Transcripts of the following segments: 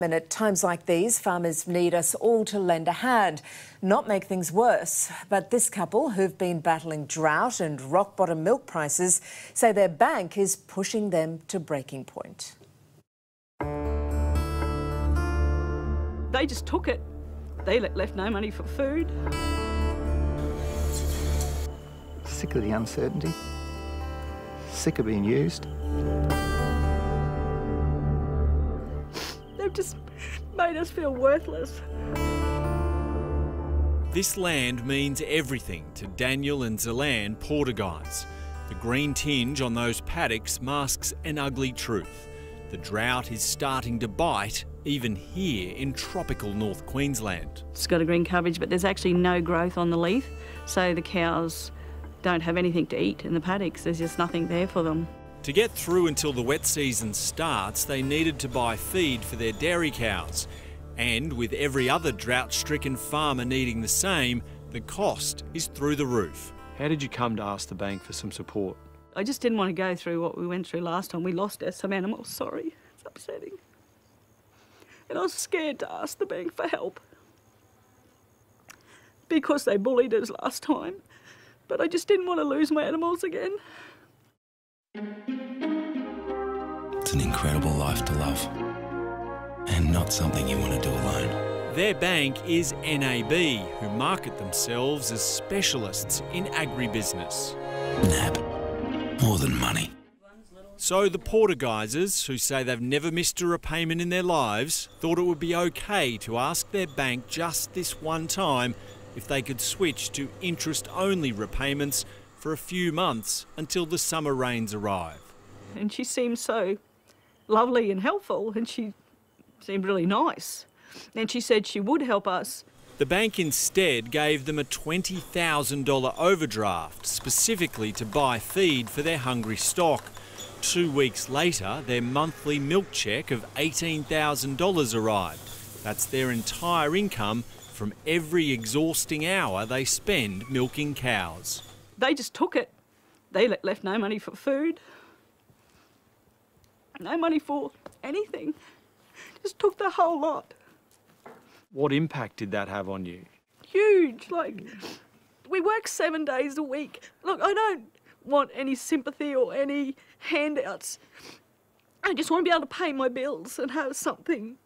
And at times like these, farmers need us all to lend a hand, not make things worse. But this couple, who've been battling drought and rock-bottom milk prices, say their bank is pushing them to breaking point. They just took it. They left no money for food. Sick of the uncertainty. Sick of being used. They've just made us feel worthless. This land means everything to Daniel and Zelan Portuguese. The green tinge on those paddocks masks an ugly truth. The drought is starting to bite, even here in tropical North Queensland. It's got a green coverage, but there's actually no growth on the leaf, so the cows don't have anything to eat in the paddocks. There's just nothing there for them. To get through until the wet season starts, they needed to buy feed for their dairy cows. And with every other drought-stricken farmer needing the same, the cost is through the roof. How did you come to ask the bank for some support? I just didn't want to go through what we went through last time. We lost some animals, sorry. It's upsetting. And I was scared to ask the bank for help because they bullied us last time. But I just didn't want to lose my animals again. It's an incredible life to love, and not something you want to do alone. Their bank is NAB, who market themselves as specialists in agribusiness. NAB, more than money. So the Portugueses, who say they've never missed a repayment in their lives, thought it would be okay to ask their bank just this one time if they could switch to interest-only repayments for a few months until the summer rains arrive. And she seemed so lovely and helpful, and she seemed really nice. And she said she would help us. The bank instead gave them a $20,000 overdraft, specifically to buy feed for their hungry stock. 2 weeks later, their monthly milk cheque of $18,000 arrived. That's their entire income from every exhausting hour they spend milking cows. They just took it. They left no money for food, no money for anything. Just took the whole lot. What impact did that have on you? Huge. Like, we work 7 days a week. Look, I don't want any sympathy or any handouts. I just want to be able to pay my bills and have something,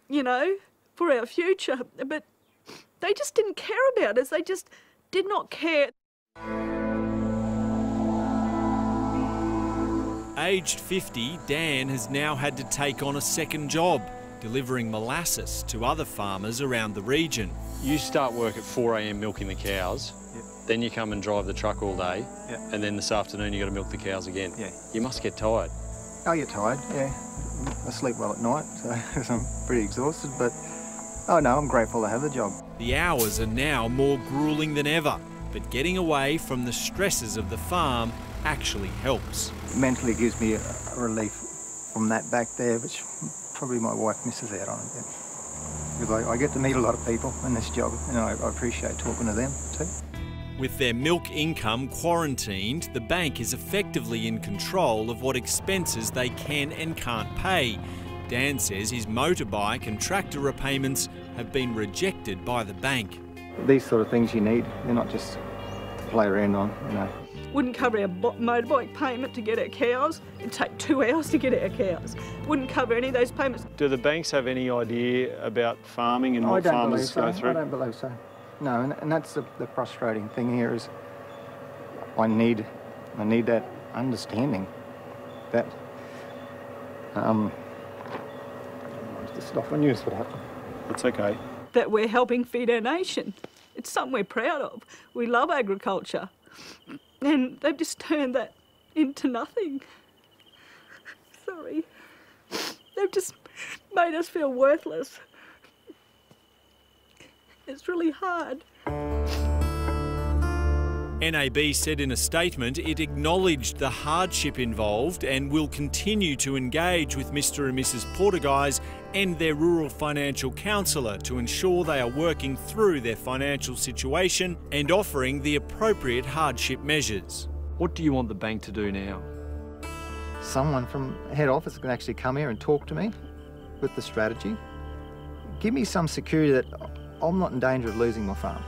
you know, for our future. But they just didn't care about us. They just did not care. Aged 50, Dan has now had to take on a second job, delivering molasses to other farmers around the region. You start work at 4 a.m. milking the cows, then you come and drive the truck all day, and then this afternoon you got to milk the cows again. You must get tired. Oh, you're tired, yeah. I sleep well at night, so I'm pretty exhausted, but oh no, I'm grateful to have the job. The hours are now more gruelling than ever, but getting away from the stresses of the farm actually helps. Mentally it gives me a relief from that back there, which probably my wife misses out on it. Because I get to meet a lot of people in this job, and I appreciate talking to them too. With their milk income quarantined, the bank is effectively in control of what expenses they can and can't pay. Dan says his motorbike and tractor repayments have been rejected by the bank. These sort of things you need, they're not just to play around on, you know. Wouldn't cover our motorbike payment to get our cows. It'd take 2 hours to get our cows. Wouldn't cover any of those payments. Do the banks have any idea about farming and what farmers go through? I don't believe so. No, and that's the frustrating thing here is I need that understanding that just stuff I knew this would happen. It's okay. That we're helping feed our nation. It's something we're proud of. We love agriculture. And they've just turned that into nothing. Sorry. They've just made us feel worthless. It's really hard. NAB said in a statement it acknowledged the hardship involved and will continue to engage with Mr and Mrs Portuguese and their rural financial counsellor to ensure they are working through their financial situation and offering the appropriate hardship measures. What do you want the bank to do now? Someone from head office can actually come here and talk to me with the strategy. Give me some security that I'm not in danger of losing my farm.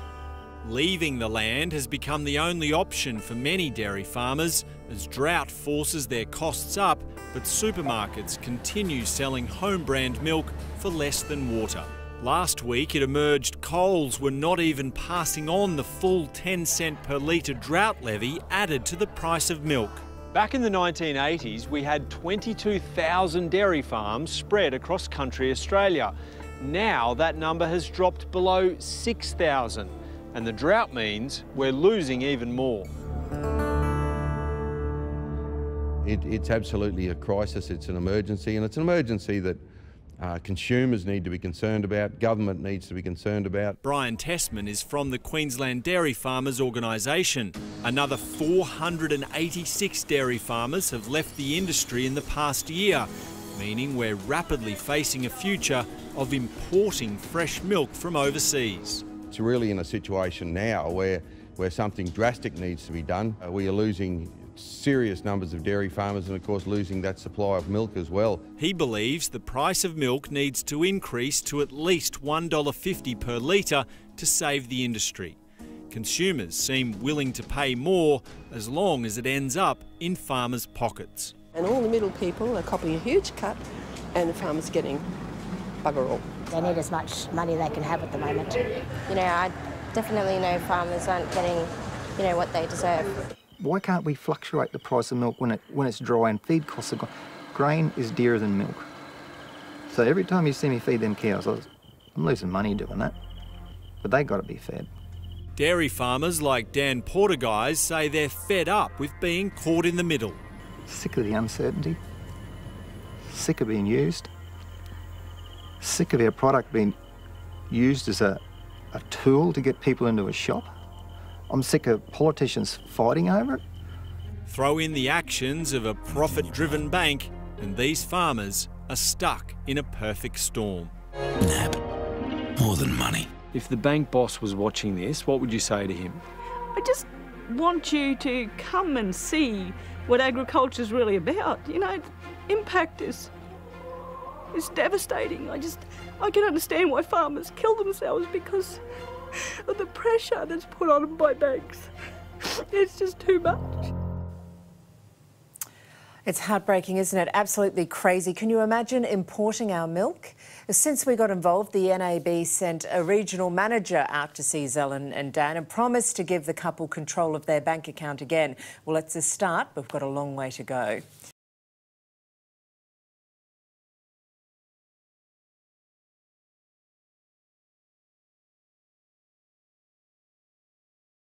Leaving the land has become the only option for many dairy farmers as drought forces their costs up, but supermarkets continue selling home brand milk for less than water. Last week it emerged Coles were not even passing on the full 10-cent per litre drought levy added to the price of milk. Back in the 1980s, we had 22,000 dairy farms spread across country Australia. Now that number has dropped below 6,000, and the drought means we're losing even more. It's absolutely a crisis, it's an emergency, and it's an emergency that consumers need to be concerned about, government needs to be concerned about. Brian Tessman is from the Queensland Dairy Farmers Organisation. Another 486 dairy farmers have left the industry in the past year, meaning we're rapidly facing a future of importing fresh milk from overseas. It's really in a situation now where something drastic needs to be done. We are losing serious numbers of dairy farmers and of course losing that supply of milk as well. He believes the price of milk needs to increase to at least $1.50 per litre to save the industry. Consumers seem willing to pay more as long as it ends up in farmers' pockets. And all the middle people are copping a huge cut and the farmers getting bugger all. They need as much money they can have at the moment. You know, I definitely know farmers aren't getting, what they deserve. Why can't we fluctuate the price of milk when it's dry and feed costs are gone? Grain is dearer than milk. So every time you see me feed them cows, I'm losing money doing that. But they got to be fed. Dairy farmers like Dan Portergeist say they're fed up with being caught in the middle. Sick of the uncertainty. Sick of being used. Sick of our product being used as a tool to get people into a shop. I'm sick of politicians fighting over it. Throw in the actions of a profit-driven bank and these farmers are stuck in a perfect storm. NAB. More than money. If the bank boss was watching this, what would you say to him? I just want you to come and see what agriculture's really about. Impact is devastating. I can understand why farmers kill themselves because of the pressure that's put on them by banks. It's just too much. It's heartbreaking, isn't it? Absolutely crazy. Can you imagine importing our milk? Since we got involved, the NAB sent a regional manager out to see Zell and Dan and promised to give the couple control of their bank account again. Well, it's a start, but we've got a long way to go.